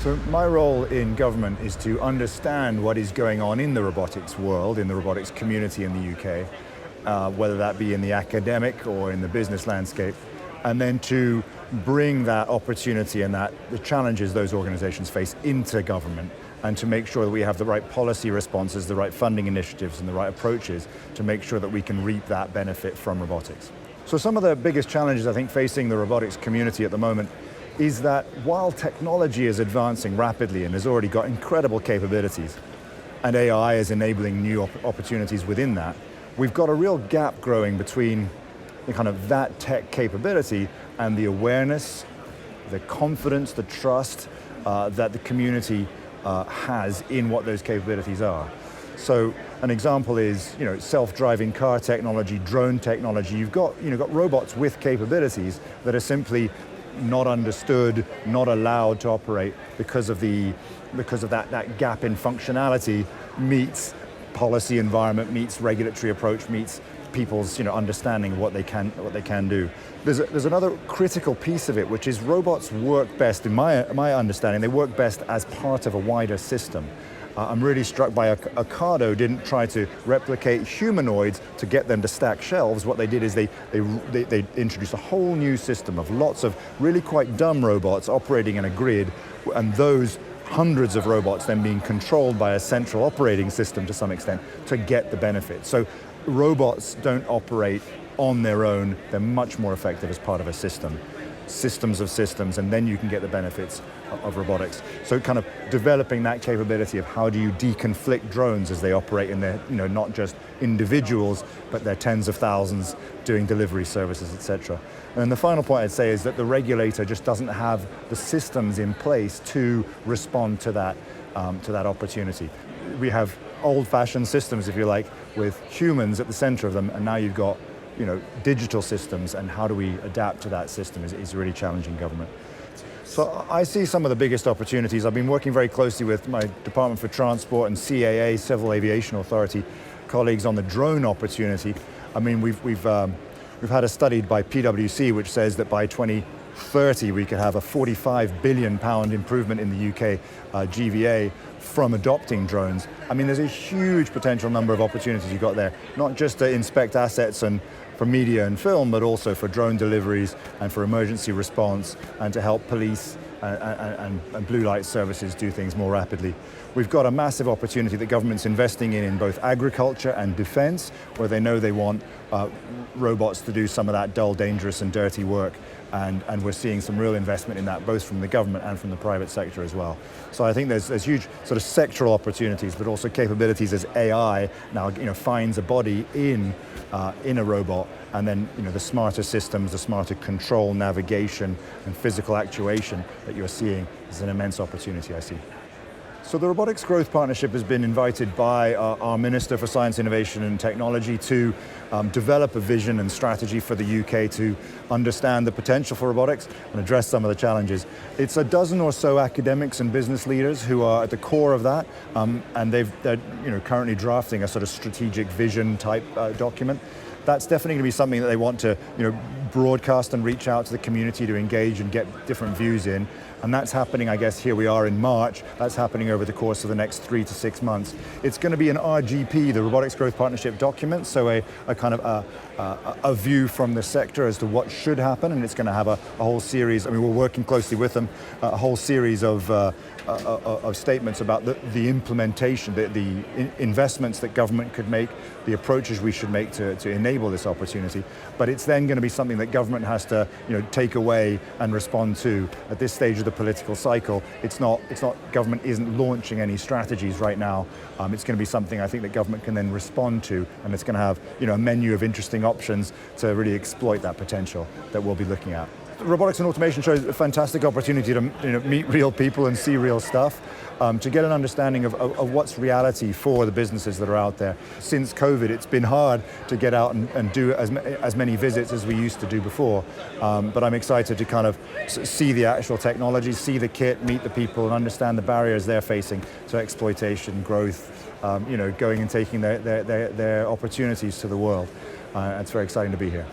So my role in government is to understand what is going on in the robotics world, in the robotics community in the UK, whether that be in the academic or in the business landscape, and then to bring that opportunity and the challenges those organizations face into government, and to make sure that we have the right policy responses, the right funding initiatives, and the right approaches to make sure that we can reap that benefit from robotics. So some of the biggest challenges I think facing the robotics community at the moment is that while technology is advancing rapidly and has already got incredible capabilities, and AI is enabling new opportunities within that, we've got a real gap growing between the kind of that tech capability and the awareness, the confidence, the trust that the community has in what those capabilities are. So an example is, self-driving car technology, drone technology. You've got robots with capabilities that are simply not understood, not allowed to operate because of that gap in functionality meets policy environment, meets regulatory approach, meets people's understanding of what they can do. There's another critical piece of it, which is robots work best, in my understanding, they work best as part of a wider system. I'm really struck by Ocado didn't try to replicate humanoids to get them to stack shelves. What they did is they introduced a whole new system of lots of really quite dumb robots operating in a grid, and those hundreds of robots then being controlled by a central operating system to some extent to get the benefit. So robots don't operate on their own, they're much more effective as part of a system. Systems of systems, and then you can get the benefits of robotics. So kind of developing that capability of how do you deconflict drones as they operate in their, not just individuals, but their tens of thousands doing delivery services, etc. And then the final point I'd say is that the regulator just doesn't have the systems in place to respond to that opportunity. We have old-fashioned systems, if you like, with humans at the center of them, and now you've got digital systems, and how do we adapt to that system is really challenging government. So I see some of the biggest opportunities. I've been working very closely with my Department for Transport and CAA, Civil Aviation Authority, colleagues on the drone opportunity. I mean, we've had a study by PwC which says that by 2030 we could have a £45 billion improvement in the UK GVA from adopting drones. I mean, there's a huge potential number of opportunities you've got there, not just to inspect assets and for media and film, but also for drone deliveries and for emergency response and to help police and blue light services do things more rapidly. We've got a massive opportunity that government's investing in both agriculture and defense, where they know they want robots to do some of that dull, dangerous and dirty work. And we're seeing some real investment in that, both from the government and from the private sector as well. So I think there's huge sort of sectoral opportunities, but also capabilities as AI now finds a body in a robot, and then the smarter systems, the smarter control, navigation, and physical actuation that you're seeing is an immense opportunity I see. So the Robotics Growth Partnership has been invited by our Minister for Science, Innovation and Technology to develop a vision and strategy for the UK to understand the potential for robotics and address some of the challenges. It's a dozen or so academics and business leaders who are at the core of that, and they're currently drafting a sort of strategic vision type document. That's definitely going to be something that they want to broadcast and reach out to the community to engage and get different views in. And that's happening, I guess, here we are in March. That's happening over the course of the next 3 to 6 months. It's going to be an RGP, the Robotics Growth Partnership document, so a kind of a view from the sector as to what should happen, and it's going to have a whole series. I mean, we're working closely with them, a whole series of statements about the implementation, the investments that government could make, the approaches we should make to enable this opportunity. But it's then going to be something that government has to take away and respond to. At this stage of the political cycle, it's not government isn't launching any strategies right now. It's going to be something I think that government can then respond to, and it's going to have a menu of interesting options to really exploit that potential that we'll be looking at. Robotics and automation shows a fantastic opportunity to meet real people and see real stuff, to get an understanding of what's reality for the businesses that are out there. Since COVID, it's been hard to get out and do as many visits as we used to do before, but I'm excited to kind of see the actual technology, see the kit, meet the people and understand the barriers they're facing to exploitation, growth, going and taking their opportunities to the world. It's very exciting to be here.